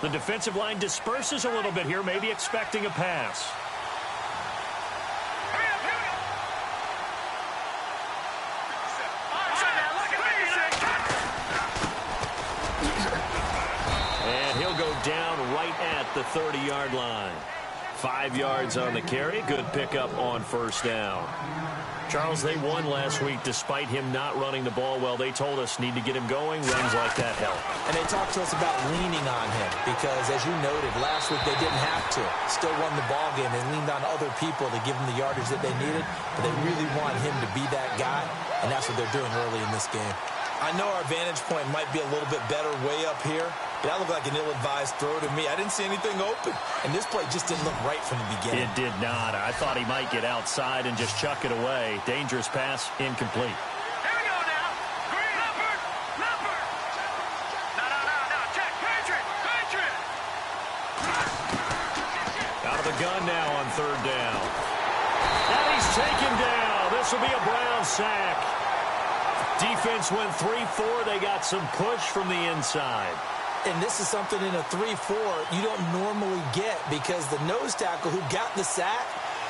The defensive line disperses a little bit here, maybe expecting a pass. And he'll go down right at the 30-yard line. 5 yards on the carry. Good pickup on first down. Charles, they won last week despite him not running the ball well. They told us need to get him going. Runs like that help. And they talked to us about leaning on him because, as you noted, last week they didn't have to. Still won the ball game. They leaned on other people to give them the yardage that they needed, but they really want him to be that guy, and that's what they're doing early in this game. I know our vantage point might be a little bit better way up here, but that looked like an ill-advised throw to me. I didn't see anything open, and this play just didn't look right from the beginning. It did not. I thought he might get outside and just chuck it away. Dangerous pass, incomplete. Here we go now. Green. Leopard. No. Check. Patriot. Out of the gun now on third down. And he's taken down. This will be a Brown sack. Defense went 3-4. They got some push from the inside. And this is something in a 3-4 you don't normally get because the nose tackle who got the sack,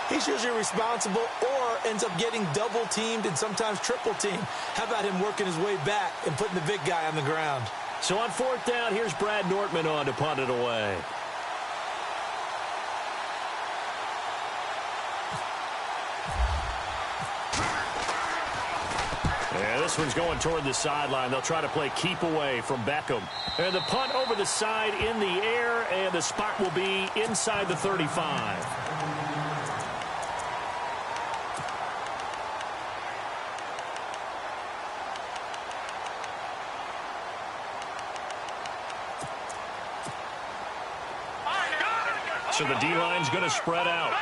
he's usually responsible or ends up getting double-teamed and sometimes triple-teamed. How about him working his way back and putting the big guy on the ground? So on fourth down, here's Brad Nortman on to punt it away. Yeah, this one's going toward the sideline. They'll try to play keep away from Beckham. And the punt over the side in the air, and the spot will be inside the 35. So the D-line's going to spread out.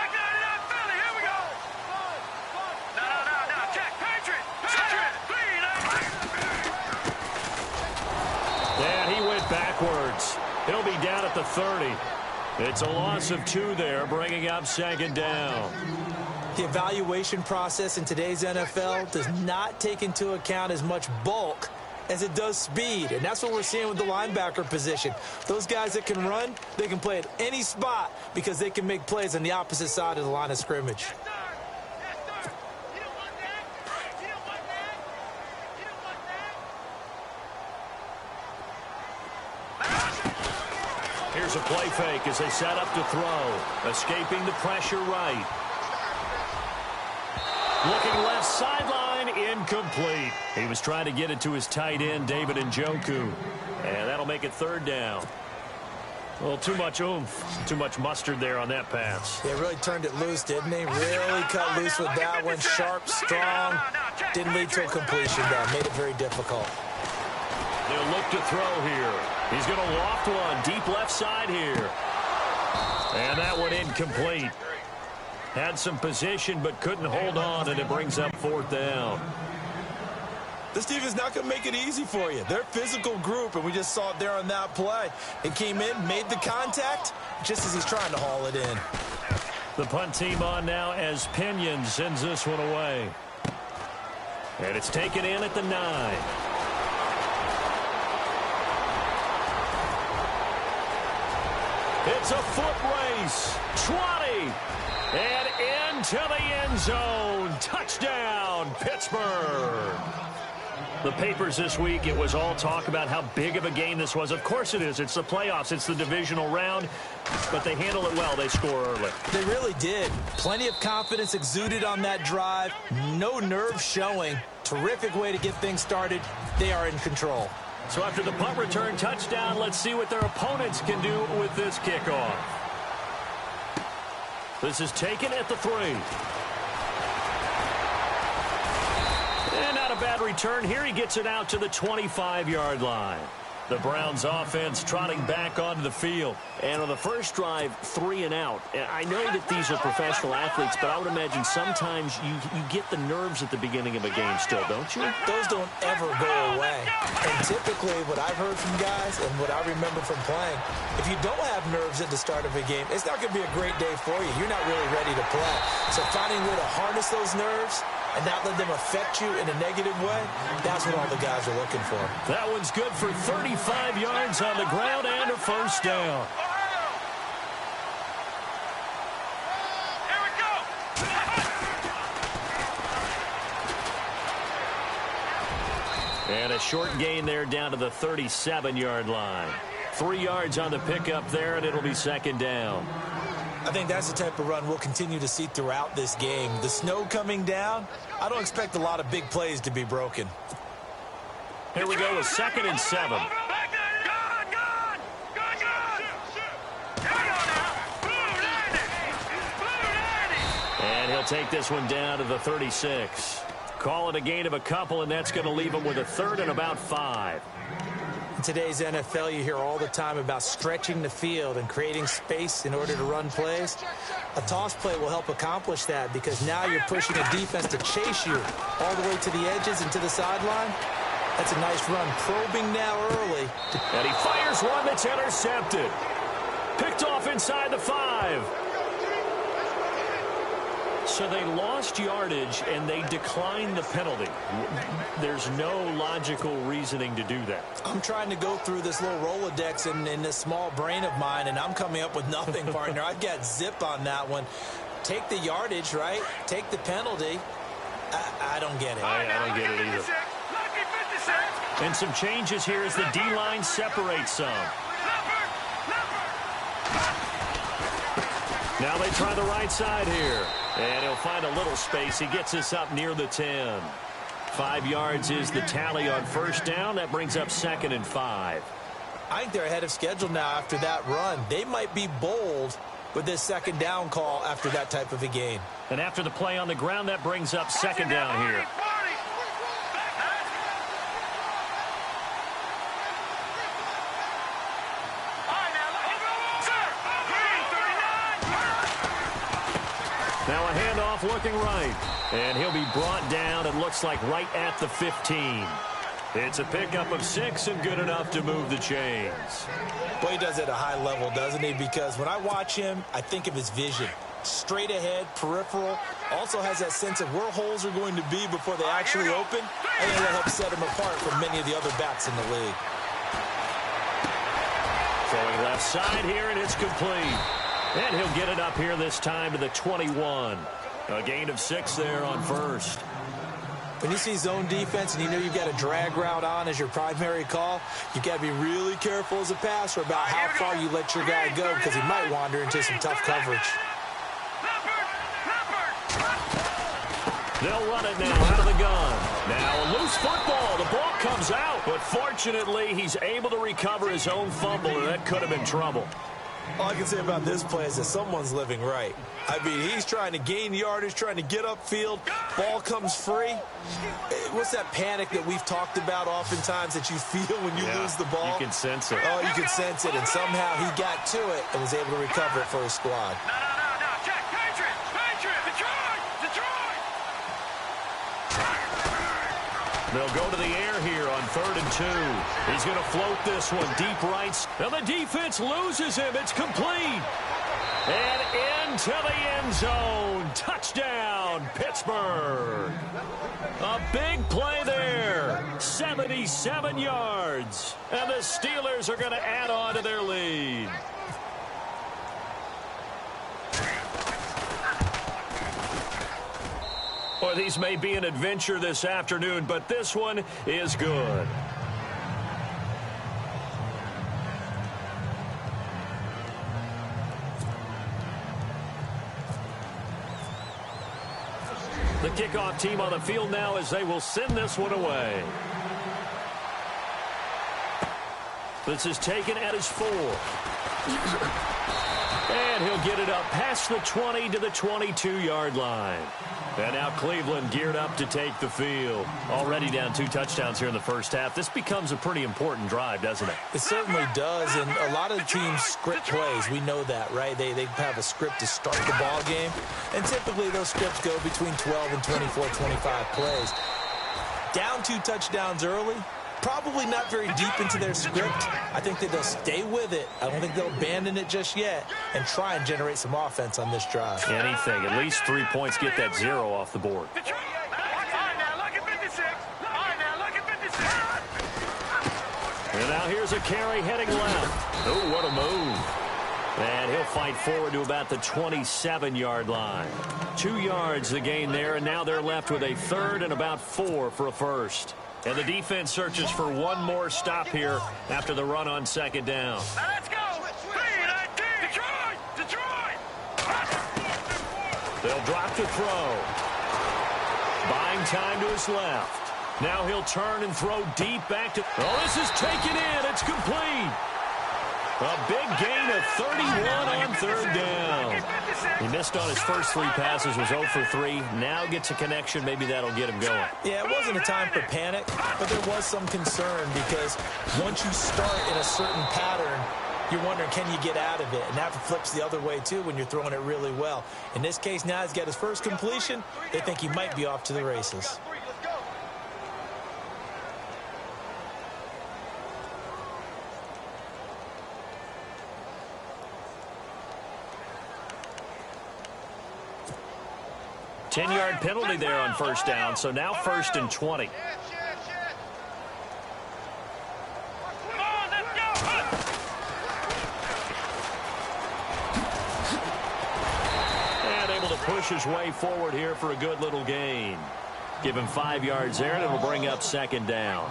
Backwards. He'll be down at the 30. It's a loss of 2 there, bringing up second down. The evaluation process in today's NFL does not take into account as much bulk as it does speed, and that's what we're seeing with the linebacker position. Those guys that can run, they can play at any spot because they can make plays on the opposite side of the line of scrimmage. Here's a play fake as they set up to throw. Escaping the pressure right. Looking left sideline, incomplete. He was trying to get it to his tight end, David Njoku. And that'll make it third down. Well, too much oomph, too much mustard there on that pass. They really turned it loose, didn't they? Really cut loose with that one. Sharp, strong. Didn't lead to a completion, though. Made it very difficult. They'll look to throw here. He's going to loft one deep left side here. And that one incomplete. Had some position but couldn't hold on, and it brings up fourth down. This team is not going to make it easy for you. They're a physical group, and we just saw it there on that play. It came in, made the contact, just as he's trying to haul it in. The punt team on now as Pinion sends this one away. And it's taken in at the 9. It's a foot race. 20. And into the end zone. Touchdown, Pittsburgh. The papers this week, it was all talk about how big of a game this was. Of course it is. It's the playoffs. It's the divisional round. But they handle it well. They score early. They really did. Plenty of confidence exuded on that drive. No nerves showing. Terrific way to get things started. They are in control. So after the punt return touchdown, let's see what their opponents can do with this kickoff. This is taken at the 3. And not a bad return here. He gets it out to the 25-yard line. The Browns offense trotting back onto the field. And on the first drive, 3 and out. I know that these are professional athletes, but I would imagine sometimes you get the nerves at the beginning of a game still, don't you? Those don't ever go away. And typically what I've heard from guys and what I remember from playing, if you don't have nerves at the start of a game, it's not going to be a great day for you. You're not really ready to play. So finding a way to harness those nerves and not let them affect you in a negative way, that's what all the guys are looking for. That one's good for 35 yards on the ground and a first down. Here we go. And a short gain there down to the 37-yard line. 3 yards on the pickup there, and it'll be second down. I think that's the type of run we'll continue to see throughout this game. The snow coming down, I don't expect a lot of big plays to be broken. Here we go with 2nd and 7. Gone. Here we go now. Blue 90. And he'll take this one down to the 36. Call it a gain of a couple, and that's going to leave him with a 3rd and about 5. In today's NFL, you hear all the time about stretching the field and creating space in order to run plays. A toss play will help accomplish that because now you're pushing a defense to chase you all the way to the edges and to the sideline. That's a nice run. Probing now early. And he fires one that's intercepted. Picked off inside the 5. So they lost yardage, and they declined the penalty. There's no logical reasoning to do that. I'm trying to go through this little Rolodex in this small brain of mine, and I'm coming up with nothing, partner. I've got zip on that one. Take the yardage, right? Take the penalty. I don't get it. I don't get it either. Lucky 56. And some changes here as the D-line separates some. Now they try the right side here. And he'll find a little space. He gets us up near the 10. 5 yards is the tally on first down. That brings up 2nd and 5. I think they're ahead of schedule now after that run. They might be bold with this second down call after that type of a gain. And after the play on the ground, that brings up 2nd down here. Now a handoff looking right. And he'll be brought down, it looks like, right at the 15. It's a pickup of 6 and good enough to move the chains. Boy, he does it at a high level, doesn't he? Because when I watch him, I think of his vision. Straight ahead, peripheral. Also has that sense of where holes are going to be before they actually open. I think that helps set him apart from many of the other backs in the league. Throwing left side here, and it's complete. And he'll get it up here this time to the 21. A gain of 6 there on first. When you see zone defense and you know you've got a drag route on as your primary call, you've got to be really careful as a passer about how far you let your guy go because he might wander into some tough coverage. They'll run it now out of the gun. Now a loose football. The ball comes out, but fortunately he's able to recover his own fumble, and that could have been trouble. All I can say about this play is that someone's living right. I mean, he's trying to gain yardage, trying to get upfield. Ball comes free. What's that panic that we've talked about oftentimes that you feel when you lose the ball? You can sense it. Oh, you can sense it. And somehow he got to it and was able to recover it for his squad. No. Check. Patriot. Detroit. They'll go to the air here on 3rd and 2. He's going to float this one deep right. And the defense loses him. It's complete. And into the end zone. Touchdown, Pittsburgh. A big play there. 77 yards. And the Steelers are going to add on to their lead. Well, these may be an adventure this afternoon, but this one is good. The kickoff team on the field now as they will send this one away. This is taken at his 4. And he'll get it up past the 20 to the 22-yard line. And now Cleveland geared up to take the field. Already down 2 touchdowns here in the first half. This becomes a pretty important drive, doesn't it? It certainly does, and a lot of the teams script plays. We know that, right? They have a script to start the ball game, and typically those scripts go between 12 and 24, 25 plays. Down 2 touchdowns early, probably not very deep into their script. I think that they'll stay with it. I don't think they'll abandon it just yet and try and generate some offense on this drive. Anything. At least 3 points, get that 0 off the board. And now here's a carry heading left. Oh, what a move. And he'll fight forward to about the 27-yard line. 2 yards the gain there, and now they're left with a third and about 4 for a first. And the defense searches for one more stop here after the run on second down. Now let's go. Detroit. They'll drop to throw. Buying time to his left. Now he'll turn and throw deep back to... Oh, this is taken in. It's complete. A big gain of 31 on third down. He missed on his first 3 passes, was 0 for 3. Now gets a connection. Maybe that'll get him going. Yeah, it wasn't a time for panic, but there was some concern because once you start in a certain pattern, you're wondering, can you get out of it? And that flips the other way, too, when you're throwing it really well. In this case, now he's got his first completion. They think he might be off to the races. Ten-yard penalty there on first down, so now first and 20. Come on, let's go. And able to push his way forward here for a good little gain. Give him 5 yards there, and it'll bring up second down.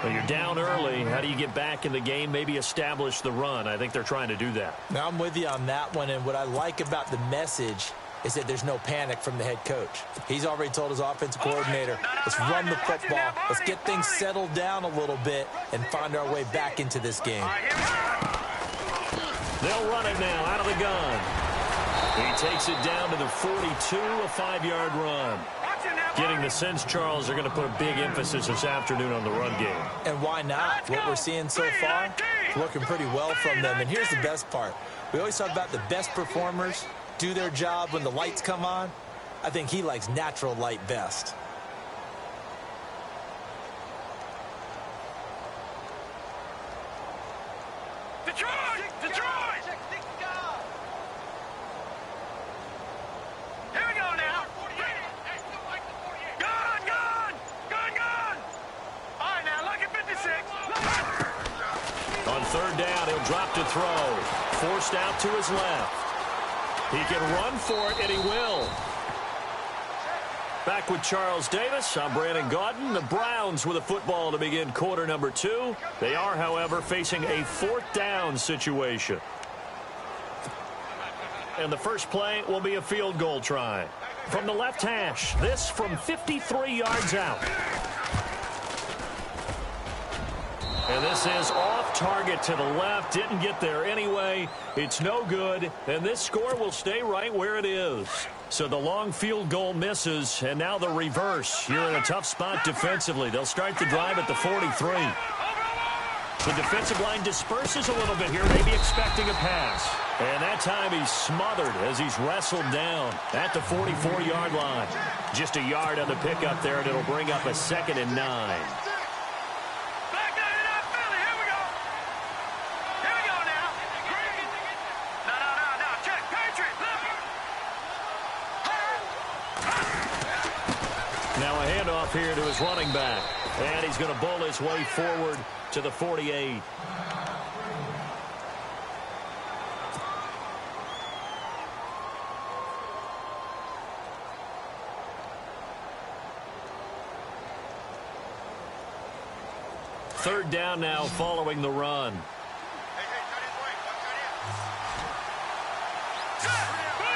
When you're down early, how do you get back in the game, maybe establish the run? I think they're trying to do that. Now, I'm with you on that one, and what I like about the message is that there's no panic from the head coach. He's already told his offensive coordinator, let's run the football, let's get things settled down a little bit and find our way back into this game. They'll run it now out of the gun. He takes it down to the 42, a 5-yard run. Getting the sense, Charles, they're going to put a big emphasis this afternoon on the run game. And why not? What we're seeing so far is working pretty well from them. And here's the best part. We always talk about the best performers do their job when the lights come on. I think he likes natural light best. Detroit! Here we go now. Gun! All right, now look at 56. On third down, he'll drop to throw. Forced out to his left. He can run for it, and he will. Back with Charles Davis, I'm Brandon Gaudin. The Browns with a football to begin quarter number 2. They are, however, facing a 4th down situation. And the first play will be a field goal try. From the left hash, this from 53 yards out. And this is off target to the left. Didn't get there anyway. It's no good. And this score will stay right where it is. So the long field goal misses. And now the reverse. You're in a tough spot defensively. They'll start the drive at the 43. The defensive line disperses a little bit here, maybe expecting a pass. And that time he's smothered as he's wrestled down at the 44-yard line. Just a yard on the pickup there, and it'll bring up a 2nd and 9. Now a handoff here to his running back. And he's going to bowl his way forward to the 48. Third down now following the run.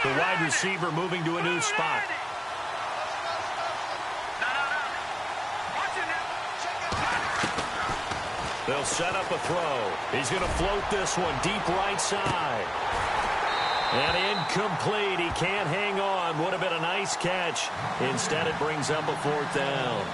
The wide receiver moving to a new spot. They'll set up a throw. He's going to float this one deep right side. And incomplete. He can't hang on. Would have been a nice catch. Instead, it brings up a 4th down.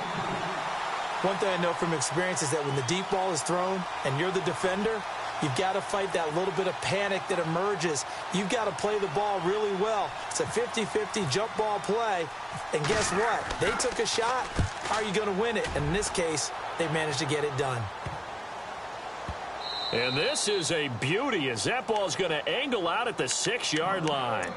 One thing I know from experience is that when the deep ball is thrown and you're the defender, you've got to fight that little bit of panic that emerges. You've got to play the ball really well. It's a 50-50 jump ball play. And guess what? They took a shot. How are you going to win it? And in this case, they managed to get it done. And this is a beauty as that ball's going to angle out at the 6-yard line.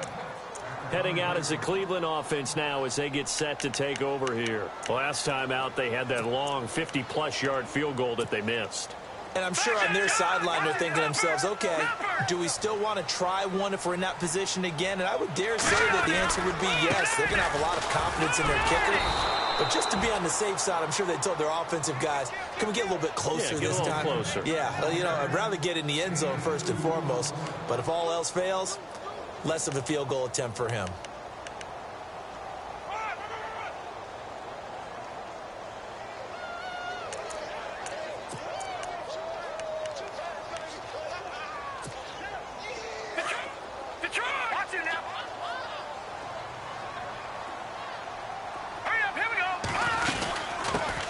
Heading out as the Cleveland offense now as they get set to take over here. Last time out, they had that long 50-plus yard field goal that they missed. And I'm sure on their sideline they're thinking to themselves, okay, do we still want to try one if we're in that position again? And I would dare say that the answer would be yes. They're going to have a lot of confidence in their kicker. But just to be on the safe side, I'm sure they told their offensive guys, can we get a little bit closer this time? Closer. Yeah, I'd rather get in the end zone first and foremost. But if all else fails, less of a field goal attempt for him.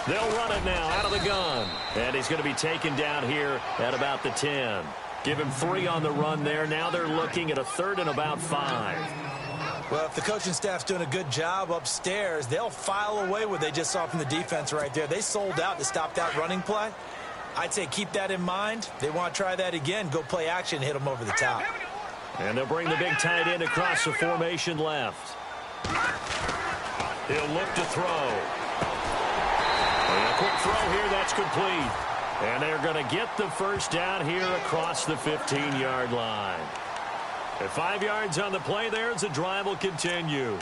They'll run it now out of the gun. And he's going to be taken down here at about the 10. Give him 3 on the run there. Now they're looking at a 3rd and about 5. Well, if the coaching staff's doing a good job upstairs, they'll file away what they just saw from the defense right there. They sold out to stop that running play. I'd say keep that in mind. They want to try that again. Go play action, hit them over the top. And they'll bring the big tight end across the formation left. He'll look to throw. And a quick throw here, that's complete. And they're going to get the first down here across the 15-yard line. At 5 yards on the play there, as the drive will continue.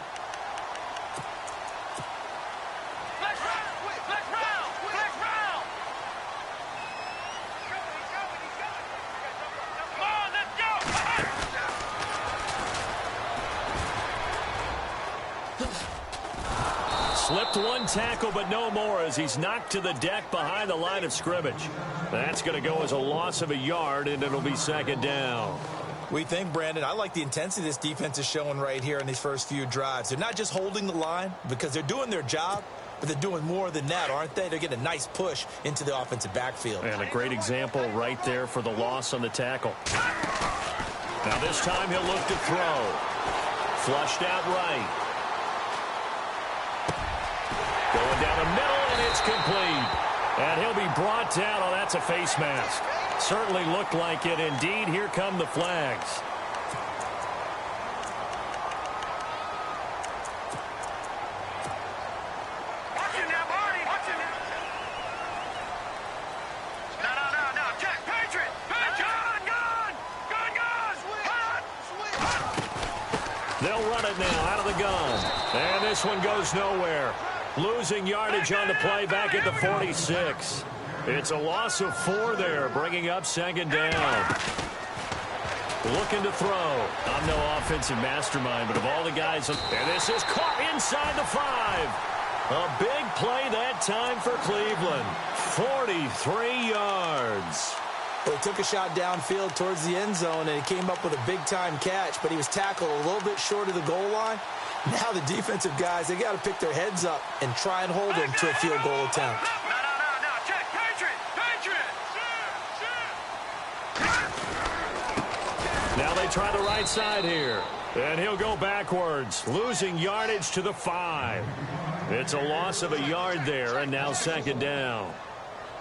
Slipped one tackle, but no more as he's knocked to the deck behind the line of scrimmage. That's going to go as a loss of a yard, and it'll be 2nd down. We think, Brandon, I like the intensity this defense is showing right here in these first few drives. They're not just holding the line because they're doing their job, but they're doing more than that, aren't they? They're getting a nice push into the offensive backfield. And a great example right there for the loss on the tackle. Now this time he'll look to throw. Flushed out right. Going down the middle, and it's complete. And he'll be brought down. Oh, that's a face mask. Certainly looked like it. Indeed, here come the flags. Watch it now, Marty. Watch it now. No. Check. Patriot. Gun. They'll run it now out of the gun. And this one goes nowhere. Losing yardage on the play back at the 46. It's a loss of 4 there, bringing up 2nd down. Looking to throw. I'm no offensive mastermind, but of all the guys, and this is caught inside the 5. A big play that time for Cleveland. 43 yards. Well, he took a shot downfield towards the end zone, and he came up with a big-time catch, but he was tackled a little bit short of the goal line. Now the defensive guys, they got to pick their heads up and try and hold them to a field goal attempt. No. Check. Patriot. Now they try the right side here. And he'll go backwards, losing yardage to the 5. It's a loss of a yard there, and now 2nd down.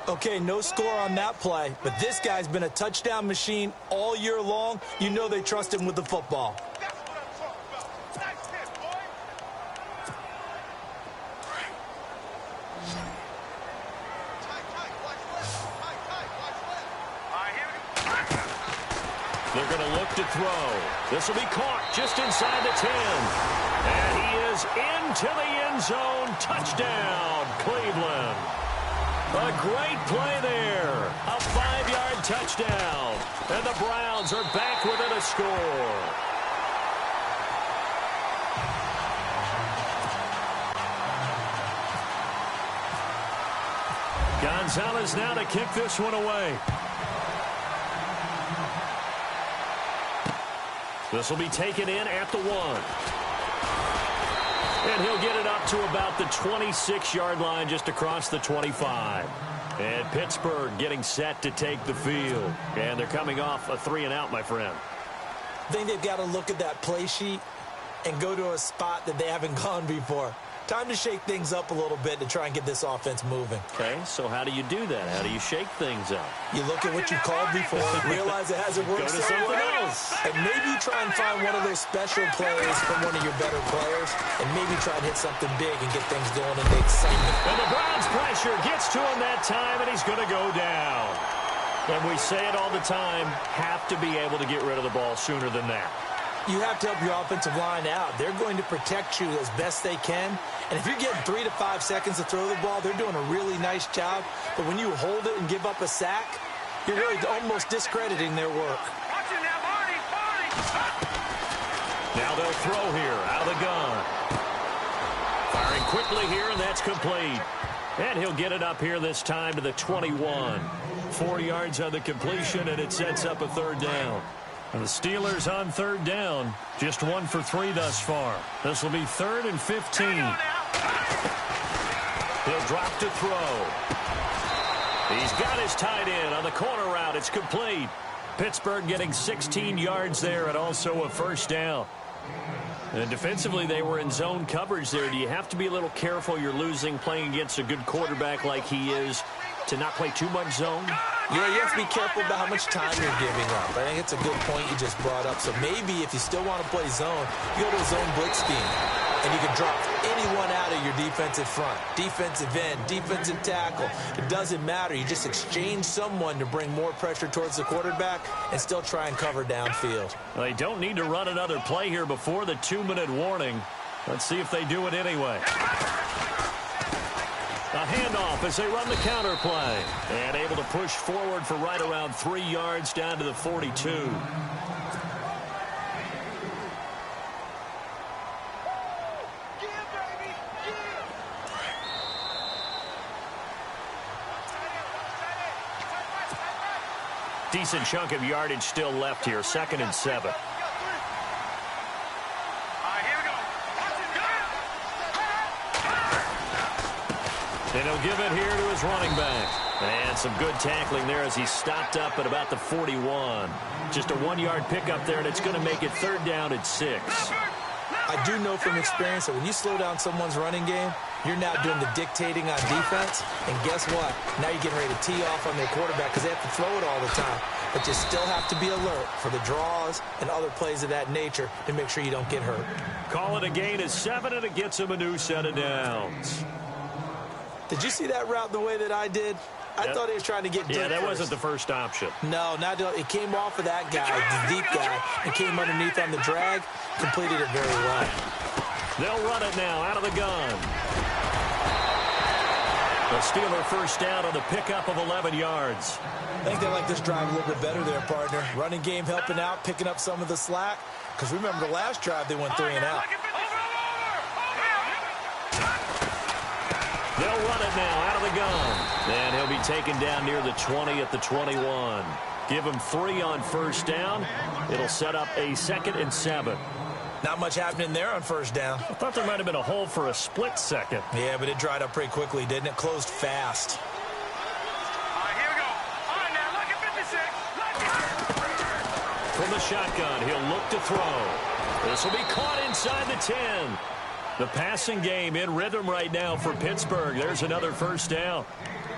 Okay, no score on that play, but this guy's been a touchdown machine all year long. You know they trust him with the football. They're going to look to throw. This will be caught just inside the 10. And he is into the end zone. Touchdown, Cleveland. A great play there. A 5-yard touchdown. And the Browns are back within a score. Gonzalez now to kick this one away. This will be taken in at the 1. And he'll get it up to about the 26-yard line, just across the 25. And Pittsburgh getting set to take the field. And they're coming off a 3-and-out, my friend. I think they've got to look at that play sheet and go to a spot that they haven't gone before. Time to shake things up a little bit to try and get this offense moving. Okay, so how do you do that? How do you shake things up? You look at what you called before, realize it hasn't worked Go to so something well, else. and maybe try and find one of those special plays from one of your better players, and maybe try and hit something big and get things going in the excitement. And the Browns pressure gets to him that time, and he's going to go down. And we say it all the time, have to be able to get rid of the ball sooner than that. You have to help your offensive line out. They're going to protect you as best they can. And if you're getting 3 to 5 seconds to throw the ball, they're doing a really nice job. But when you hold it and give up a sack, you're really almost discrediting their work. Watch it now, Marty. Now they'll throw here out of the gun. Firing quickly here, and that's complete. And he'll get it up here this time to the 21. 4 yards on the completion, and it sets up a third down. And the Steelers on third down, just 1 for 3 thus far. This will be 3rd and 15. He'll drop to throw. He's got his tight end on the corner route. It's complete. Pittsburgh getting 16 yards there and also a first down. And defensively, they were in zone coverage there. Do you have to be a little careful? You're losing playing against a good quarterback like he is to not play too much zone? Yeah, you have to be careful about how much time you're giving up. I think it's a good point you just brought up. So maybe if you still want to play zone, you go to a zone blitz scheme. And you can drop anyone out of your defensive front. Defensive end, defensive tackle. It doesn't matter. You just exchange someone to bring more pressure towards the quarterback and still try and cover downfield. Well, they don't need to run another play here before the 2-minute warning. Let's see if they do it anyway. A handoff as they run the counter play. And able to push forward for right around 3 yards down to the 42. Decent chunk of yardage still left here. 2nd and 7. All right, here we go. And he'll give it here to his running back. And some good tackling there as he stopped up at about the 41. Just a 1-yard pickup there, and it's going to make it 3rd down and 6. I do know from experience that when you slow down someone's running game, you're now doing the dictating on defense. And guess what? Now you're getting ready to tee off on their quarterback because they have to throw it all the time. But you still have to be alert for the draws and other plays of that nature to make sure you don't get hurt. Call it a gain of 7, and it gets him a new set of downs. Did you see that route the way that I did? I thought he was trying to get deep. Yeah, that first. wasn't the first option. No, not it came off of that guy, the deep guy, and came underneath on the drag, completed it very well. They'll run it now out of the gun. The Steeler first down on the pickup of 11 yards. I think they like this drive a little bit better there, partner. Running game helping out, picking up some of the slack. Because remember the last drive, they went 3 and out. They'll run it now out of the gun. And he'll be taken down near the 20 at the 21. Give him 3 on first down. It'll set up a 2nd and 7. Not much happening there on first down. I thought there might have been a hole for a split second. Yeah, but it dried up pretty quickly, didn't it? Closed fast. All right, here we go. All right, now, look at 56. From the shotgun, he'll look to throw. This will be caught inside the 10. The passing game in rhythm right now for Pittsburgh. There's another first down.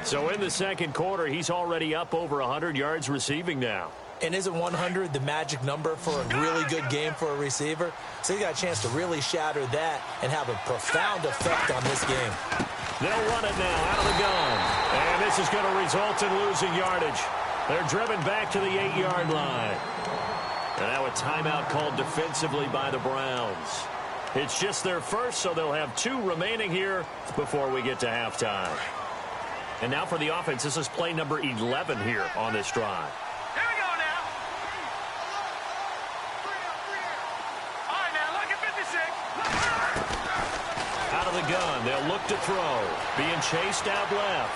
So in the second quarter, he's already up over 100 yards receiving now. And isn't 100 the magic number for a really good game for a receiver? So you got a chance to really shatter that and have a profound effect on this game. They'll run it now out of the gun. And this is going to result in losing yardage. They're driven back to the 8-yard line. And now a timeout called defensively by the Browns. It's just their first, so they'll have 2 remaining here before we get to halftime. And now for the offense, this is play number 11 here on this drive. Here we go now. All right, now, look at 56. Out of the gun, they'll look to throw. Being chased out left.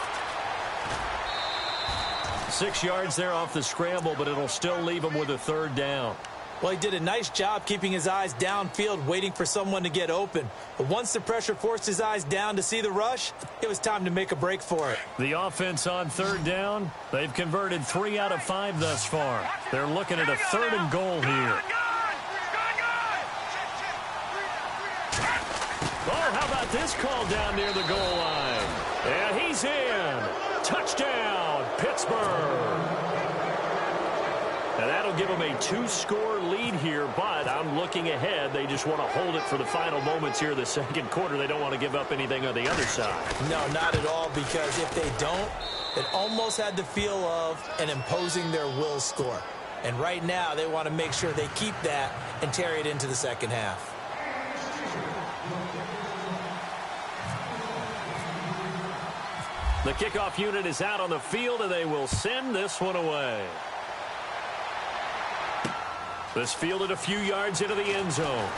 6 yards there off the scramble, but it'll still leave him with a 3rd down. Well, he did a nice job keeping his eyes downfield, waiting for someone to get open. But once the pressure forced his eyes down to see the rush, it was time to make a break for it. The offense on 3rd down, they've converted 3 out of 5 thus far. They're looking at a 3rd and goal here. Oh, how about this call down near the goal line? And he's in. Touchdown, Pittsburgh. And that'll give them a 2-score lead here, but I'm looking ahead. They just want to hold it for the final moments here of the second quarter. They don't want to give up anything on the other side. No, not at all, because if they don't, it almost had the feel of an imposing their will score. And right now, they want to make sure they keep that and carry it into the second half. The kickoff unit is out on the field, and they will send this one away. This fielded a few yards into the end zone.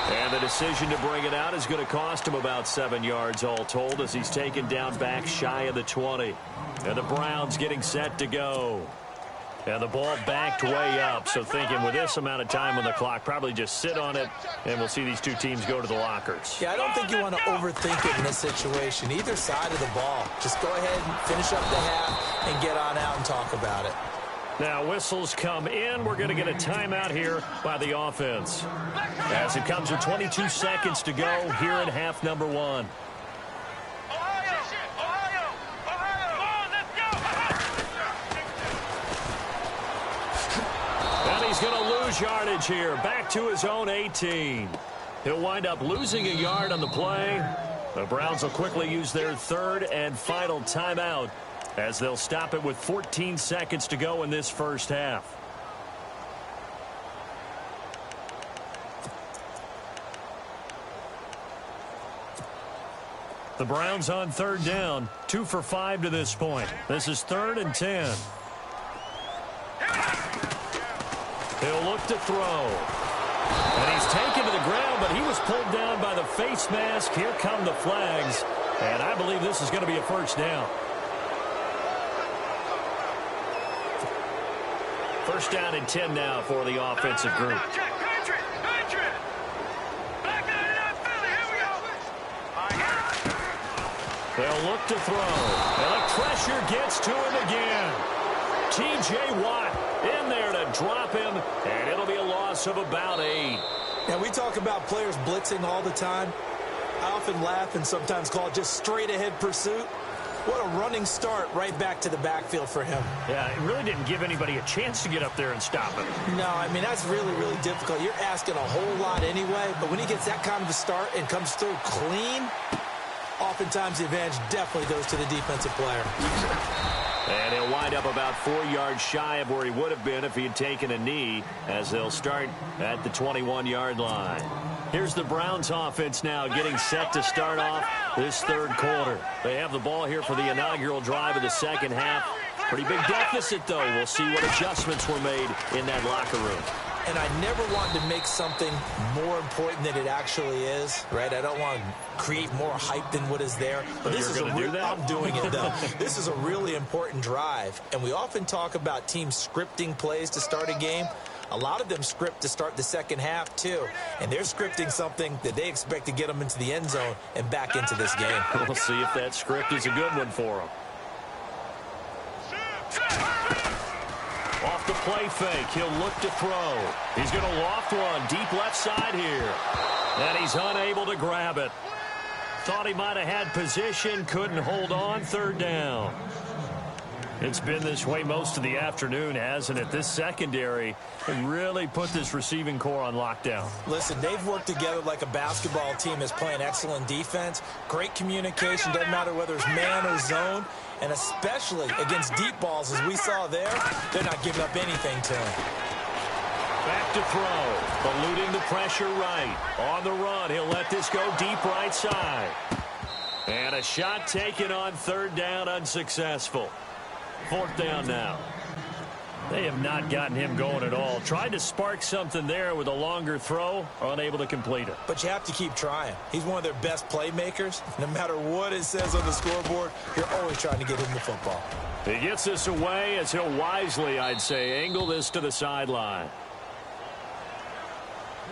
And the decision to bring it out is going to cost him about 7 yards all told as he's taken down back shy of the 20. And the Browns getting set to go. And the ball backed way up, so thinking with this amount of time on the clock, probably just sit on it, and we'll see these two teams go to the lockers. Yeah, I don't think you want to overthink it in this situation. Either side of the ball. Just go ahead and finish up the half and get on out and talk about it. Now whistles come in. We're going to get a timeout here by the offense. As it comes with 22 seconds to go here in half number 1. And he's going to lose yardage here. Back to his own 18. He'll wind up losing a yard on the play. The Browns will quickly use their third and final timeout, as they'll stop it with 14 seconds to go in this first half. The Browns on third down, 2 for 5 to this point. This is 3rd and 10. He'll look to throw. And he's taken to the ground, but he was pulled down by the face mask. Here come the flags. And I believe this is going to be a first down. First down and 10 now for the offensive group. They'll look to throw. And the pressure gets to him again. T.J. Watt in there to drop him, and it'll be a loss of about 8. Now, we talk about players blitzing all the time. I often laugh and sometimes call it just straight-ahead pursuit. What a running start right back to the backfield for him. Yeah, it really didn't give anybody a chance to get up there and stop him. No, I mean, that's really, really difficult. You're asking a whole lot anyway, but when he gets that kind of a start and comes through clean, oftentimes the advantage definitely goes to the defensive player. And he'll wind up about 4 yards shy of where he would have been if he had taken a knee, as they'll start at the 21-yard line. Here's the Browns offense now getting set to start off this third quarter. They have the ball here for the inaugural drive of the second half. Pretty big deficit, though. We'll see what adjustments were made in that locker room. And I never want to make something more important than it actually is, right? I don't want to create more hype than what is there. But this is I'm doing it, though. This is a really important drive. And we often talk about teams scripting plays to start a game. A lot of them script to start the second half, too. And they're scripting something that they expect to get them into the end zone and back into this game. We'll see if that script is a good one for them. Off the play fake, he'll look to throw. He's going to loft one deep left side here. And he's unable to grab it. Thought he might have had position, couldn't hold on, third down. It's been this way most of the afternoon, hasn't it? This secondary really put this receiving core on lockdown. Listen, they've worked together like a basketball team that's playing excellent defense. Great communication, doesn't matter whether it's man or zone. And especially against deep balls, as we saw there, they're not giving up anything to him. Back to throw. Eluding the pressure right. On the run, he'll let this go deep right side. And a shot taken on third down, unsuccessful. Fourth down now. They have not gotten him going at all. Tried to spark something there with a longer throw, unable to complete it. But you have to keep trying. He's one of their best playmakers. No matter what it says on the scoreboard, you're always trying to get him the football. He gets this away as he'll wisely, I'd say, angle this to the sideline.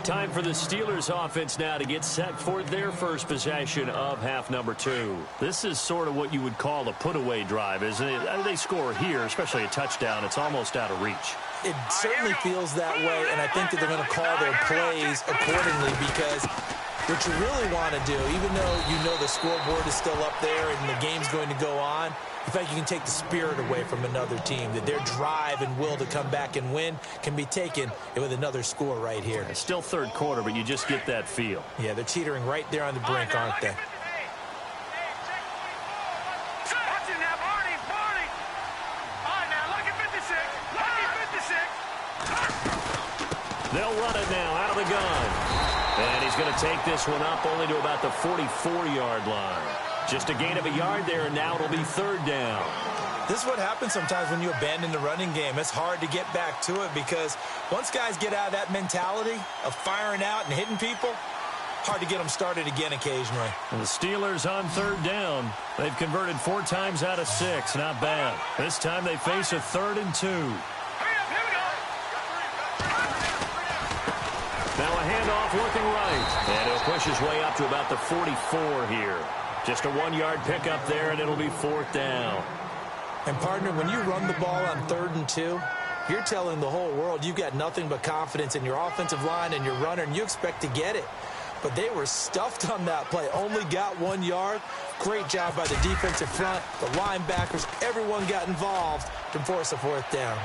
Time for the Steelers offense now to get set for their first possession of half number 2. This is sort of what you would call a put-away drive, isn't it? They score here, especially a touchdown. It's almost out of reach. It certainly feels that way, and I think that they're going to call their plays accordingly because What you really want to do, even though you know the scoreboard is still up there and the game's going to go on, you think you can take the spirit away from another team, that their drive and will to come back and win can be taken with another score right here. It's still third quarter, but you just get that feel. Yeah, they're teetering right there on the brink, aren't they? They'll run it now out of the gun. And he's going to take this one up only to about the 44-yard line. Just a gain of a yard there, and now it'll be third down. This is what happens sometimes when you abandon the running game. It's hard to get back to it because once guys get out of that mentality of firing out and hitting people, hard to get them started again occasionally. And the Steelers on third down. They've converted 4 times out of 6. Not bad. This time they face a 3rd and 2. Now a handoff looking right. And he'll push his way up to about the 44 here. Just a 1-yard pickup there, and it'll be 4th down. And, partner, when you run the ball on 3rd and 2, you're telling the whole world you've got nothing but confidence in your offensive line and your runner, and you expect to get it. But they were stuffed on that play. Only got 1 yard. Great job by the defensive front. The linebackers, everyone got involved to force a 4th down.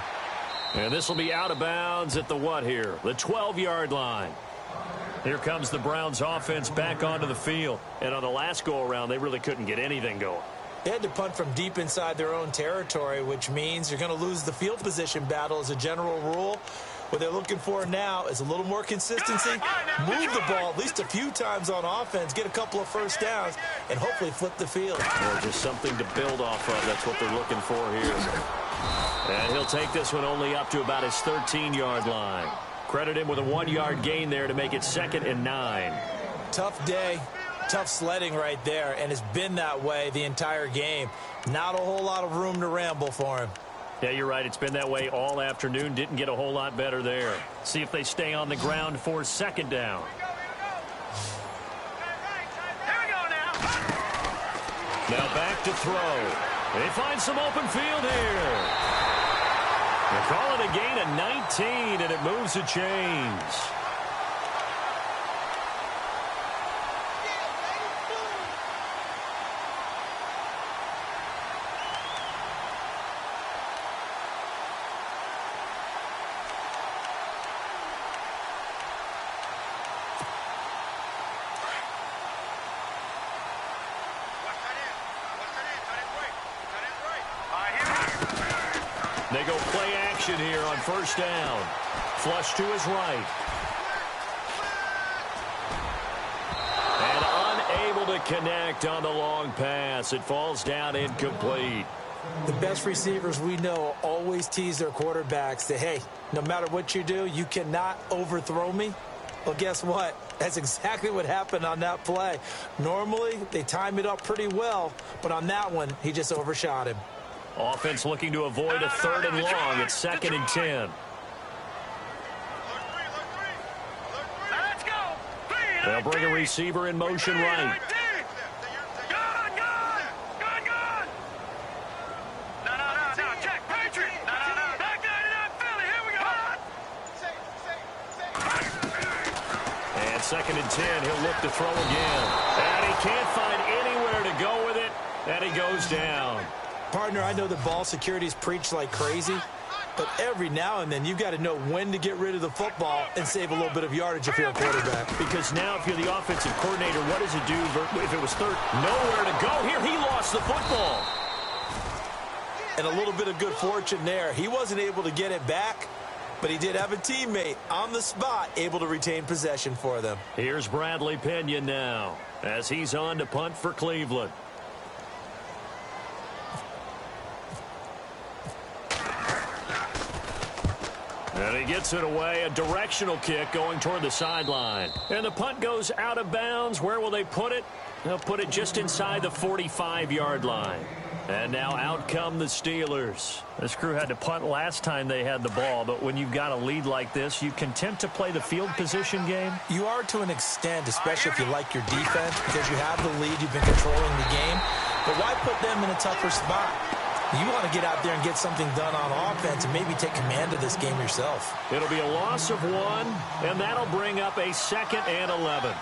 And this will be out of bounds at the what here? The 12-yard line. Here comes the Browns offense back onto the field. And on the last go-around, they really couldn't get anything going. They had to punt from deep inside their own territory, which means you're going to lose the field position battle as a general rule. What they're looking for now is a little more consistency, move the ball at least a few times on offense, get a couple of first downs, and hopefully flip the field. Well, just something to build off of. That's what they're looking for here. And he'll take this one only up to about his 13-yard line. Credit him with a 1-yard gain there to make it 2nd and 9. Tough day, tough sledding right there, and it's been that way the entire game. Not a whole lot of room to ramble for him. Yeah, you're right. It's been that way all afternoon. Didn't get a whole lot better there. See if they stay on the ground for 2nd down. Now back to throw. They find some open field here. They call it a gain of 19, and it moves the chains. They go play action here on 1st down. Flush to his right. And unable to connect on the long pass. It falls down incomplete. The best receivers we know always tease their quarterbacks that, hey, no matter what you do, you cannot overthrow me. Well, guess what? That's exactly what happened on that play. Normally, they time it up pretty well, but on that one, he just overshot him. Offense looking to avoid a 3rd and long. It's 2nd and 10. They'll bring a receiver in motion right. And 2nd and 10. He'll look to throw again. And he can't find anywhere to go with it. And he goes down. Partner, I know the ball security is preached like crazy, but every now and then you've got to know when to get rid of the football and save a little bit of yardage if you're a quarterback. Because now if you're the offensive coordinator, what does it do if it was 3rd? Nowhere to go. Here he lost the football. And a little bit of good fortune there. He wasn't able to get it back, but he did have a teammate on the spot able to retain possession for them. Here's Bradley Pinion now as he's on to punt for Cleveland. And he gets it away, a directional kick going toward the sideline. And the punt goes out of bounds. Where will they put it? They'll put it just inside the 45-yard line. And now out come the Steelers. This crew had to punt last time they had the ball, but when you've got a lead like this, you content to play the field position game? You are to an extent, especially if you like your defense, because you have the lead, you've been controlling the game. But why put them in a tougher spot? You want to get out there and get something done on offense and maybe take command of this game yourself. It'll be a loss of 1, and that'll bring up a 2nd and 11.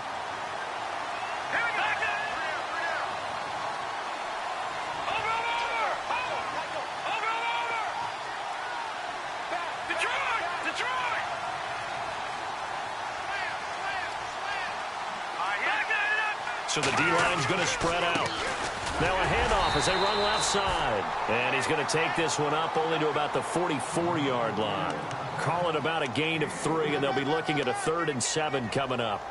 So the D-line's going to spread out. Now a handoff as they run left side. And he's going to take this one up only to about the 44-yard line. Call it about a gain of 3, and they'll be looking at a 3rd and 7 coming up.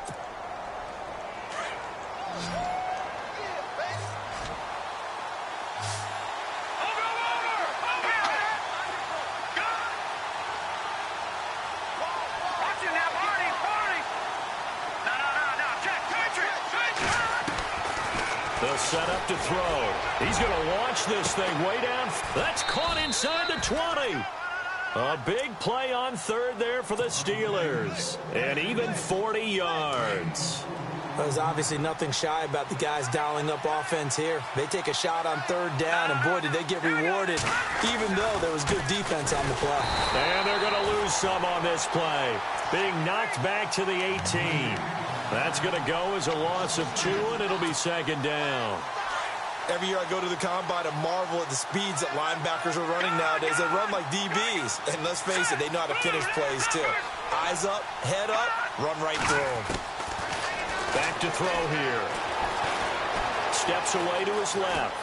They'll set up to throw. He's going to launch this thing way down. That's caught inside the 20. A big play on 3rd there for the Steelers. And even 40 yards. There's obviously nothing shy about the guys dialing up offense here. They take a shot on 3rd down, and boy, did they get rewarded, even though there was good defense on the play. And they're going to lose some on this play. Being knocked back to the 18. That's going to go as a loss of 2, and it'll be 2nd down. Every year I go to the combine and marvel at the speeds that linebackers are running nowadays. They run like DBs. And let's face it, they know how to finish plays too. Eyes up, head up, run right through them. Back to throw here. Steps away to his left.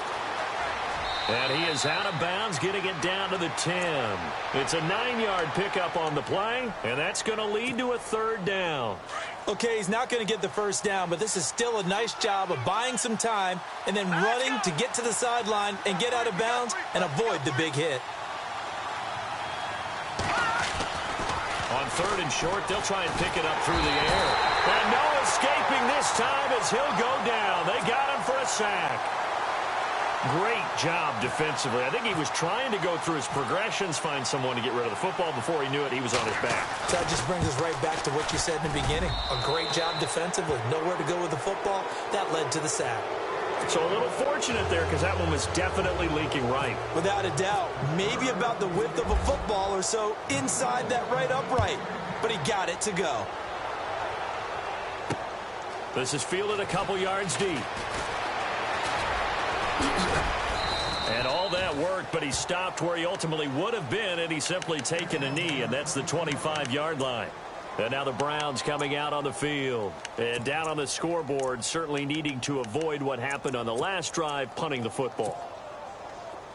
And he is out of bounds, getting it down to the 10. It's a 9-yard pickup on the play, and that's going to lead to a 3rd down. Okay, he's not going to get the 1st down, but this is still a nice job of buying some time and then running to get to the sideline and get out of bounds and avoid the big hit. On 3rd and short, they'll try and pick it up through the air. And no escaping this time as he'll go down. They got him for a sack. Great job defensively. I think he was trying to go through his progressions, find someone to get rid of the football. Before he knew it, he was on his back. That just brings us right back to what you said in the beginning. A great job defensively. Nowhere to go with the football. That led to the sack. So a little fortunate there because that one was definitely leaking right. Without a doubt. Maybe about the width of a football or so inside that right upright. But he got it to go. This is fielded a couple yards deep. And all that worked, but he stopped where he ultimately would have been, and he's simply taken a knee, and that's the 25-yard line. And now the Browns coming out on the field. And down on the scoreboard, certainly needing to avoid what happened on the last drive, punting the football.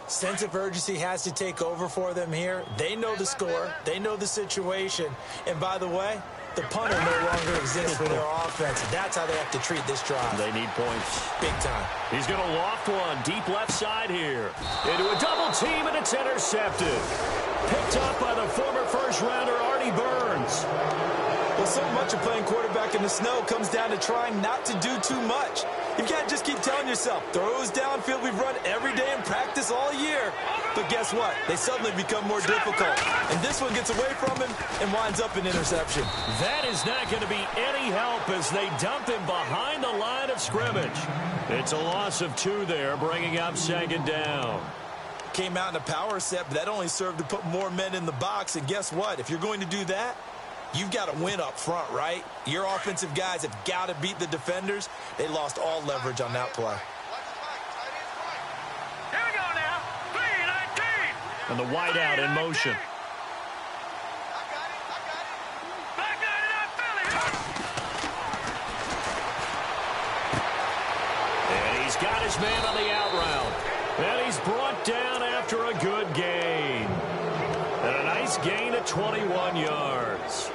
Sense of urgency has to take over for them here. They know the score. They know the situation. And by the way, the punter no longer exists for their offense. That's how they have to treat this drive. They need points. Big time. He's going to loft one deep left side here. Into a double team, and it's intercepted. Picked up by the former first-rounder Artie Burns. Well, so much of playing quarterback in the snow comes down to trying not to do too much. You can't just keep telling yourself, throws downfield we've run every day in practice all year. But guess what? They suddenly become more difficult. And this one gets away from him and winds up an interception. That is not going to be any help as they dump him behind the line of scrimmage. It's a loss of 2 there, bringing up 2nd down. Came out in a power set, but that only served to put more men in the box. And guess what? If you're going to do that, you've got to win up front, right? Your offensive guys have got to beat the defenders. They lost all leverage on that play. Here we go now. 3-19. And the wideout in motion. Back 99 Philly. And he's got his man on the out route. And he's brought down after a good gain. And a nice gain of 21 yards.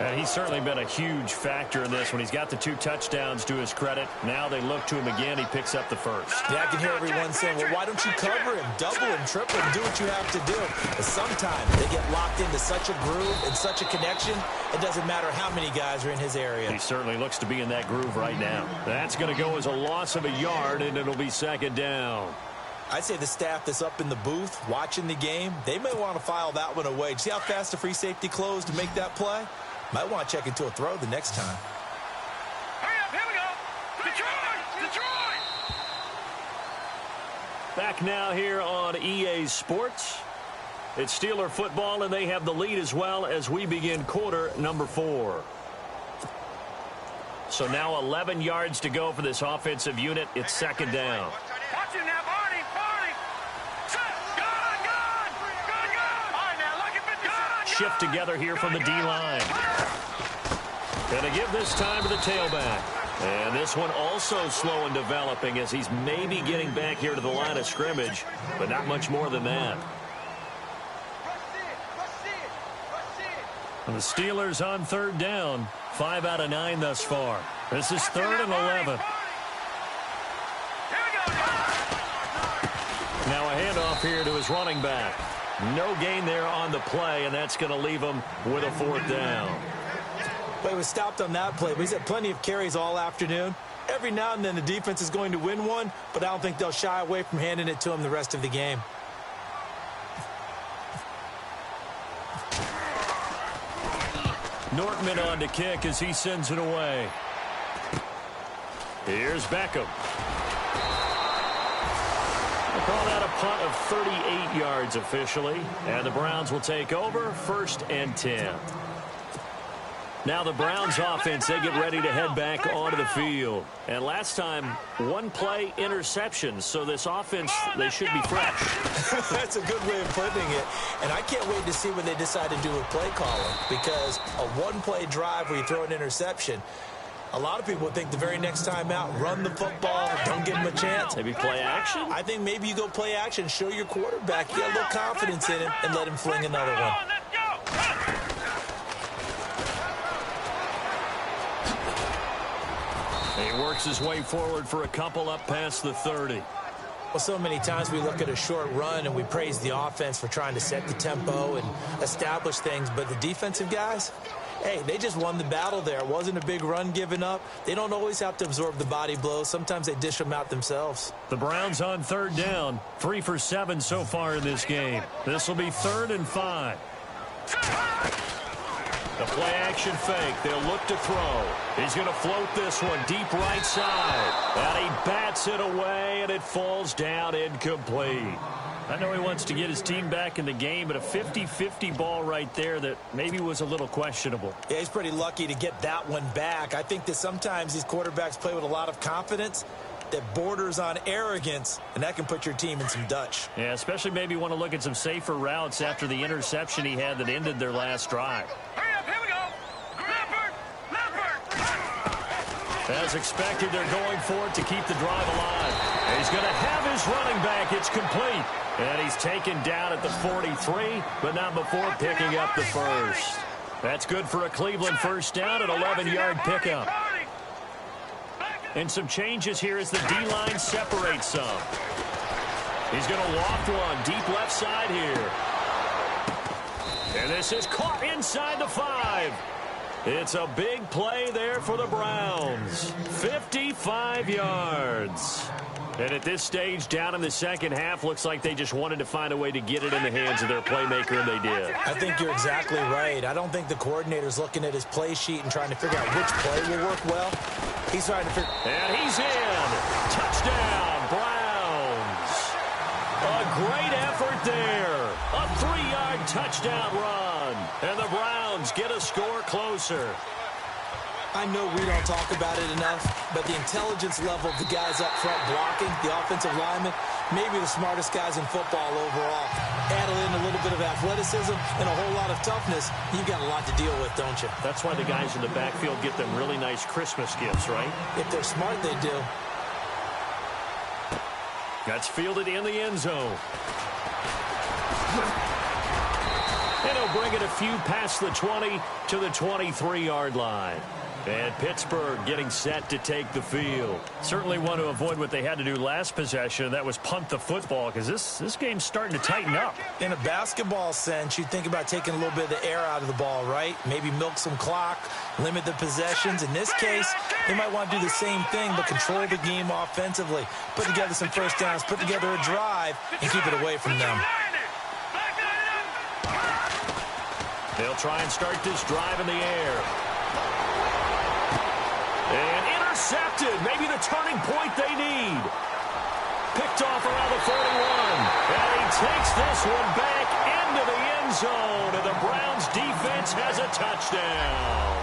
And he's certainly been a huge factor in this when he's got the 2 touchdowns to his credit. Now they look to him again. He picks up the first. Yeah, I can hear everyone saying, well, why don't you cover him, double him, triple him, do what you have to do. But sometimes they get locked into such a groove and such a connection, it doesn't matter how many guys are in his area. He certainly looks to be in that groove right now. That's going to go as a loss of a yard, and it'll be 2nd down. I'd say the staff that's up in the booth watching the game, they may want to file that one away. See how fast the free safety closed to make that play? Might want to check into a throw the next time. Hurry up, here we go. Detroit! Detroit! Back now here on EA Sports. It's Steeler football, and they have the lead as well as we begin quarter number 4. So now 11 yards to go for this offensive unit. It's 2nd down. Watch him now, Barney. Barney. Set. Gun. All right, now, look at the gun. Shift together here from the D-line. And to give this time to the tailback. And this one also slow in developing as he's maybe getting back here to the line of scrimmage, but not much more than that. And the Steelers on third down, 5 out of 9 thus far. This is 3rd and 11. Now a handoff here to his running back. No gain there on the play, and that's going to leave him with a 4th down. Well, he was stopped on that play, but he's had plenty of carries all afternoon. Every now and then the defense is going to win one, but I don't think they'll shy away from handing it to him the rest of the game. Nortman on to kick as he sends it away. Here's Beckham. We'll call that a punt of 38 yards officially, and the Browns will take over 1st and 10. Now the Browns offense, they get ready to head back onto the field. And last time, 1 play interception, so this offense, they should be fresh. That's a good way of putting it. And I can't wait to see what they decide to do with play calling, because a 1-play drive where you throw an interception, a lot of people would think the very next time out, run the football, don't give him a chance. Maybe play action? I think maybe you go play action, show your quarterback, you got a little confidence in him, and let him fling another one. He works his way forward for a couple up past the 30. Well, so many times we look at a short run and we praise the offense for trying to set the tempo and establish things, but the defensive guys, hey, they just won the battle there. It wasn't a big run given up. They don't always have to absorb the body blows. Sometimes they dish them out themselves. The Browns on 3rd down, 3 for 7 so far in this game. This will be 3rd and 5. The play-action fake. They'll look to throw. He's going to float this one deep right side. And he bats it away, and it falls down incomplete. I know he wants to get his team back in the game, but a 50-50 ball right there that maybe was a little questionable. Yeah, he's pretty lucky to get that one back. I think that sometimes these quarterbacks play with a lot of confidence that borders on arrogance, and that can put your team in some Dutch. Yeah, especially maybe want to look at some safer routes after the interception he had that ended their last drive. As expected, they're going for it to keep the drive alive. And he's going to have his running back. It's complete. And he's taken down at the 43, but not before picking up the first. That's good for a Cleveland first down, an 11-yard pickup. And some changes here as the D-line separates some. He's going to loft one deep left side here. And this is caught inside the 5. It's a big play there for the Browns. 55 yards. And at this stage, down in the second half, looks like they just wanted to find a way to get it in the hands of their playmaker, and they did. I think you're exactly right. I don't think the coordinator's looking at his play sheet and trying to figure out which play will work well. He's trying to figure... And he's in. Touchdown, Browns. A great effort there. A 3-yard touchdown run. And the Browns get a score closer. I know we don't talk about it enough, but the intelligence level of the guys up front blocking, the offensive linemen, maybe the smartest guys in football overall. Add in a little bit of athleticism and a whole lot of toughness, you've got a lot to deal with, don't you? That's why the guys in the backfield get them really nice Christmas gifts, right? If they're smart, they do. That's fielded in the end zone. And he'll bring it a few past the 20 to the 23-yard line. And Pittsburgh getting set to take the field. Certainly want to avoid what they had to do last possession. That was punt the football, because this game's starting to tighten up. In a basketball sense, you think about taking a little bit of the air out of the ball, right? Maybe milk some clock, limit the possessions. In this case, they might want to do the same thing, but control the game offensively. Put together some first downs, put together a drive, and keep it away from them. They'll try and start this drive in the air. And intercepted. Maybe the turning point they need. Picked off around the 41. And he takes this one back into the end zone. And the Browns defense has a touchdown.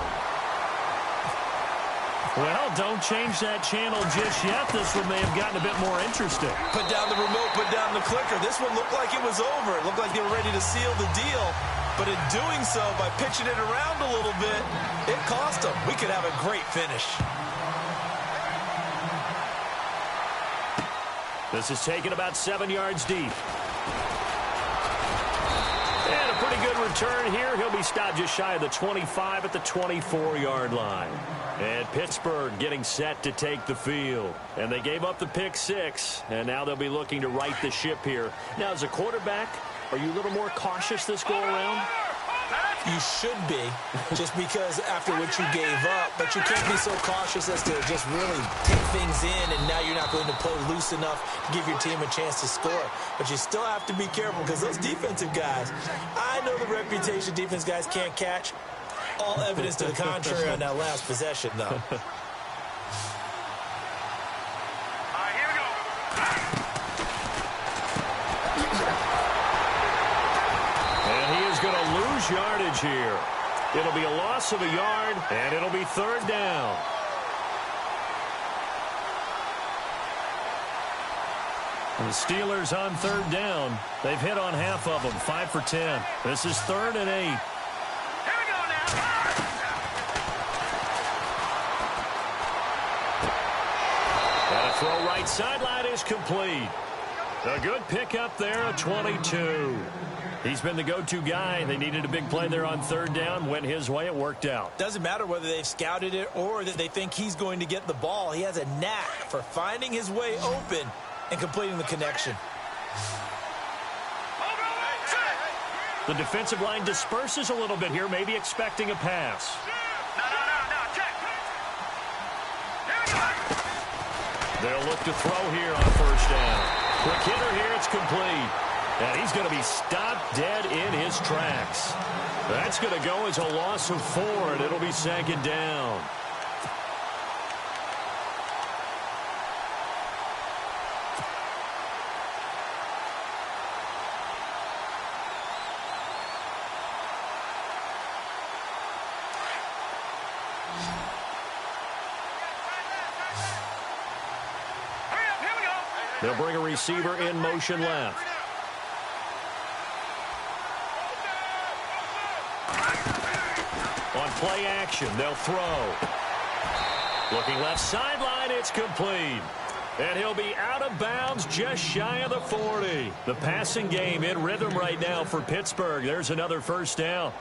Well, don't change that channel just yet. This one may have gotten a bit more interesting. Put down the remote, put down the clicker. This one looked like it was over. It looked like they were ready to seal the deal. But in doing so, by pitching it around a little bit, it cost them. We could have a great finish. This is taken about 7 yards deep. And a pretty good return here. He'll be stopped just shy of the 25 at the 24-yard line. And Pittsburgh getting set to take the field. And they gave up the pick 6, and now they'll be looking to right the ship here. Now, as a quarterback, are you a little more cautious this go-around? You should be, just because after what you gave up, but you can't be so cautious as to just really take things in, and now you're not going to play loose enough to give your team a chance to score. But you still have to be careful because those defensive guys, I know the reputation defense guys can't catch. All evidence to the contrary on that last possession, though. All right, here we go. And he is going to lose yardage here. It'll be a loss of a yard, and it'll be 3rd down. And the Steelers on 3rd down. They've hit on half of them, 5 for 10. This is 3rd and 8. Here we go now. And a throw right sideline is complete. A good pickup there, a 22. He's been the go-to guy. They needed a big play there on 3rd down. Went his way. It worked out. Doesn't matter whether they've scouted it or that they think he's going to get the ball. He has a knack for finding his way open and completing the connection. The defensive line disperses a little bit here, maybe expecting a pass. No, check. Here we go. They'll look to throw here on 1st down. Quick hitter here, it's complete. And he's going to be stopped dead in his tracks. That's going to go as a loss of 4, and it'll be 2nd down. Hurry up, here we go. They'll bring a receiver in motion left. On play action, they'll throw. Looking left sideline, it's complete. And he'll be out of bounds just shy of the 40. The passing game in rhythm right now for Pittsburgh. There's another 1st down.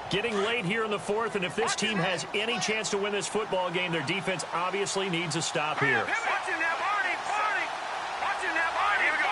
Getting late here in the 4th, and if this team has any chance to win this football game, their defense obviously needs a stop here. Watch him now, Barney. Watch him now, Barney. Here we go.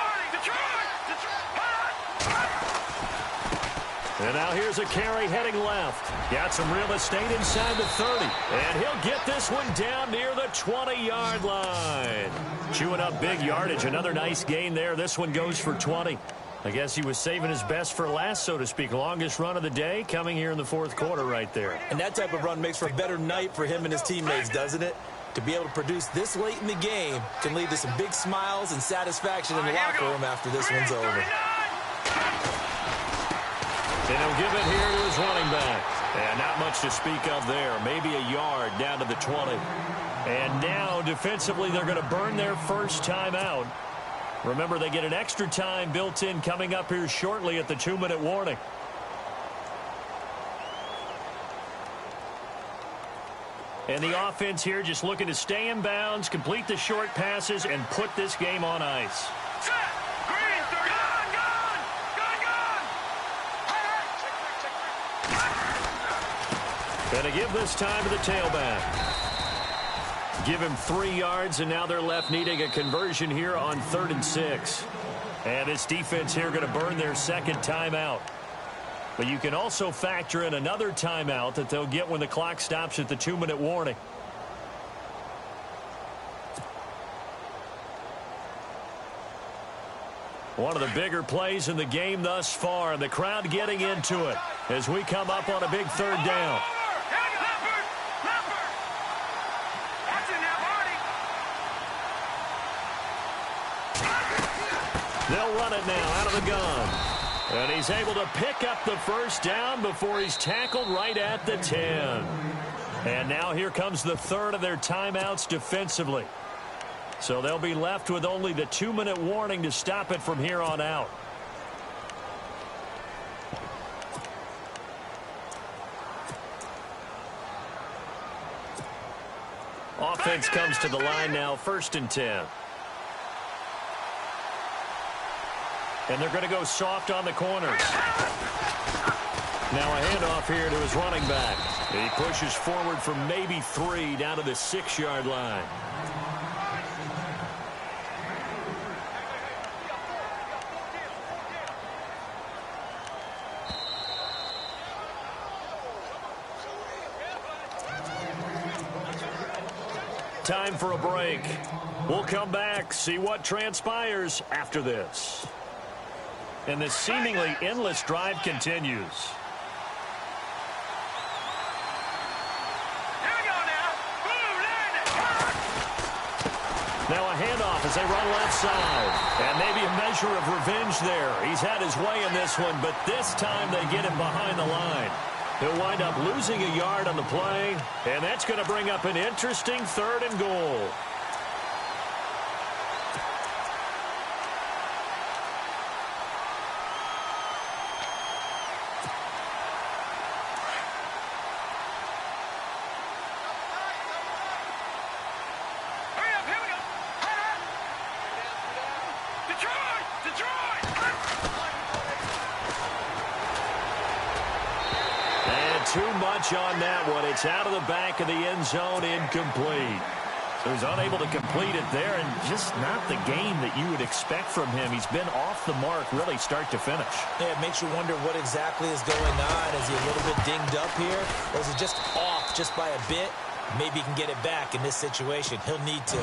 And now here's a carry heading left. Got some real estate inside the 30. And he'll get this one down near the 20-yard line. Chewing up big yardage. Another nice gain there. This one goes for 20. I guess he was saving his best for last, so to speak. Longest run of the day coming here in the 4th quarter right there. And that type of run makes for a better night for him and his teammates, doesn't it? To be able to produce this late in the game can lead to some big smiles and satisfaction in the locker room after this one's over. And he'll give it here to his running back. And not much to speak of there. Maybe a yard down to the 20. And now, defensively, they're going to burn their first timeout. Remember, they get an extra time built in coming up here shortly at the 2-minute warning. And the offense here just looking to stay in bounds, complete the short passes, and put this game on ice. And to give this time to the tailback. Give him 3 yards, and now they're left needing a conversion here on 3rd and 6. And this defense here going to burn their 2nd timeout. But you can also factor in another timeout that they'll get when the clock stops at the 2-minute warning. One of the bigger plays in the game thus far, and the crowd getting into it as we come up on a big 3rd down. They'll run it now out of the gun. And he's able to pick up the 1st down before he's tackled right at the 10. And now here comes the 3rd of their timeouts defensively. So they'll be left with only the 2-minute warning to stop it from here on out. Offense comes to the line now, 1st and 10. And they're going to go soft on the corners. Now a handoff here to his running back. He pushes forward for maybe 3 down to the 6-yard line. Time for a break. We'll come back, see what transpires after this. And this seemingly endless drive continues. Here we go now. Boom, land it. Now a handoff as they run left side. And maybe a measure of revenge there. He's had his way in this one, but this time they get him behind the line. He'll wind up losing a yard on the play, and that's going to bring up an interesting 3rd and goal. Hurry up, here we go. Detroit! Detroit! And too much on that one. It's out of the back of the end zone, incomplete. So he's unable to complete it there, and just not the game that you would expect from him. He's been off the mark really start to finish. Yeah, it makes you wonder what exactly is going on. Is he a little bit dinged up here, or is he just off just by a bit? Maybe he can get it back in this situation. He'll need to.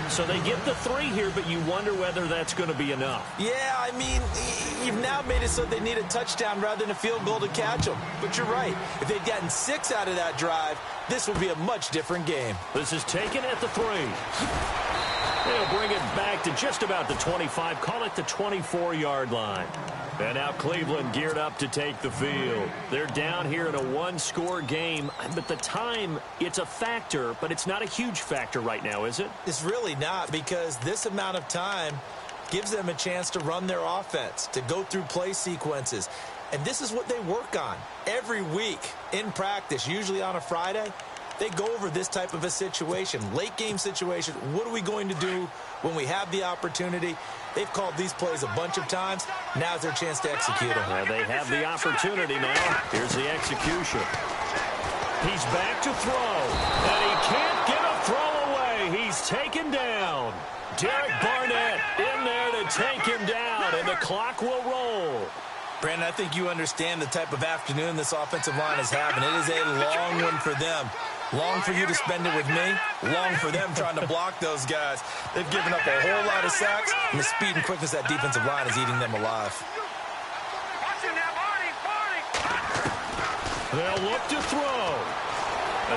So they get the 3 here, but you wonder whether that's going to be enough. Yeah, I mean, you've now made it so they need a touchdown rather than a field goal to catch them. But you're right. If they'd gotten 6 out of that drive, this would be a much different game. This is taken at the 3. They'll bring it back to just about the 25. Call it the 24-yard line. And now Cleveland geared up to take the field. They're down here in a 1-score game, but the time, it's a factor, but it's not a huge factor right now, is it? It's really not, because this amount of time gives them a chance to run their offense, to go through play sequences. And this is what they work on every week in practice, usually on a Friday. They go over this type of a situation, late game situation. What are we going to do when we have the opportunity? They've called these plays a bunch of times. Now's their chance to execute them. Well, they have the opportunity now. Here's the execution. He's back to throw, and he can't get a throw away. He's taken down. Derek Barnett in there to take him down, and the clock will roll. Brandon, I think you understand the type of afternoon this offensive line is having. It is a long one for them. Long for you to spend it with me. Long for them trying to block those guys. They've given up a whole lot of sacks, and the speed and quickness of that defensive line is eating them alive. Watch him now, Barney. They'll look to throw.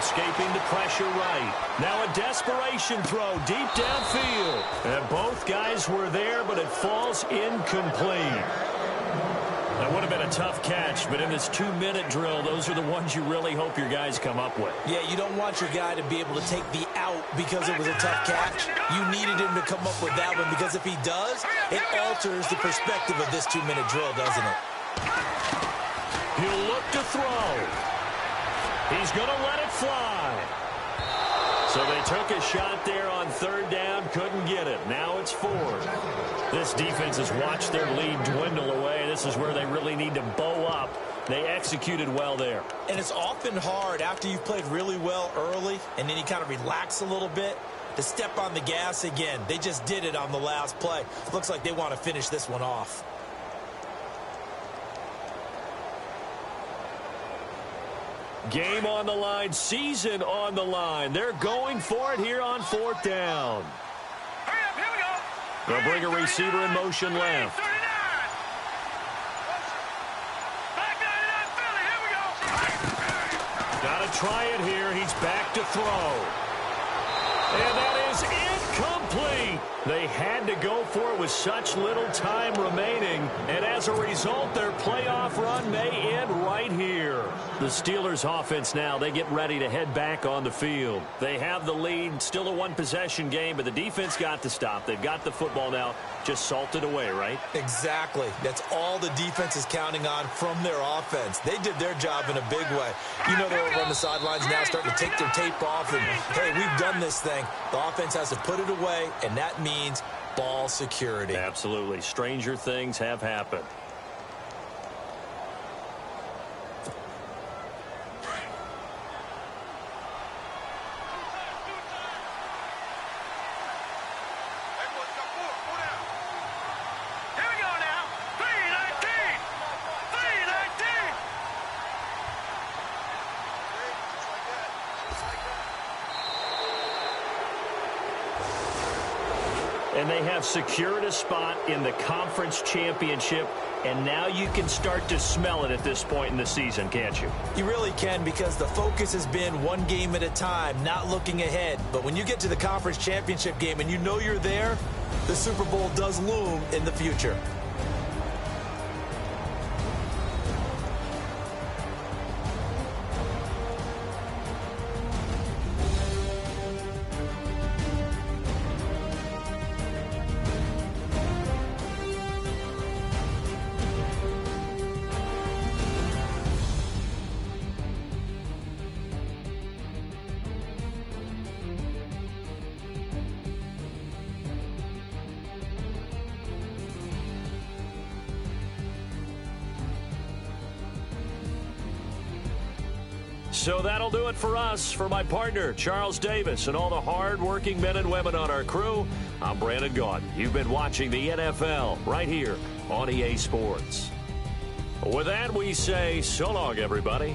Escaping the pressure right. Now a desperation throw deep downfield. And both guys were there, but it falls incomplete. That would have been a tough catch, but in this 2-minute drill, those are the ones you really hope your guys come up with. Yeah, you don't want your guy to be able to take the out because it was a tough catch. You needed him to come up with that one, because if he does, it alters the perspective of this 2-minute drill, doesn't it? He'll look to throw. He's going to let it fly. So they took a shot there on 3rd down, couldn't get it. Now it's 4th. This defense has watched their lead dwindle away. This is where they really need to bow up. They executed well there. And it's often hard after you've played really well early and then you kind of relax a little bit to step on the gas again. They just did it on the last play. Looks like they want to finish this one off. Game on the line, season on the line. They're going for it here on 4th down. Hurry up, here we go. They'll bring a receiver in motion left. 39. Back 99, Philly, here we go. Got to try it here. He's back to throw. And that is incomplete. They had to go for it with such little time remaining. And as a result, their playoff run may end right here. The Steelers offense now, they get ready to head back on the field. They have the lead, still a 1-possession game, but the defense got to stop. They've got the football now, just salted away, right? Exactly. That's all the defense is counting on from their offense. They did their job in a big way. You know, they're over on the sidelines now starting to take their tape off and, hey, we've done this thing. The offense has to put it away, and that means ball security. Absolutely. Stranger things have happened. Here we go now. 319. 319. And they have secured a spot in the conference championship, and now you can start to smell it at this point in the season, can't you? You really can, because the focus has been one game at a time, not looking ahead. But when you get to the conference championship game and you know you're there, the Super Bowl does loom in the future. So that'll do it for us. For my partner, Charles Davis, and all the hard-working men and women on our crew, I'm Brandon Gaudin. You've been watching the NFL right here on EA Sports. With that, we say so long, everybody.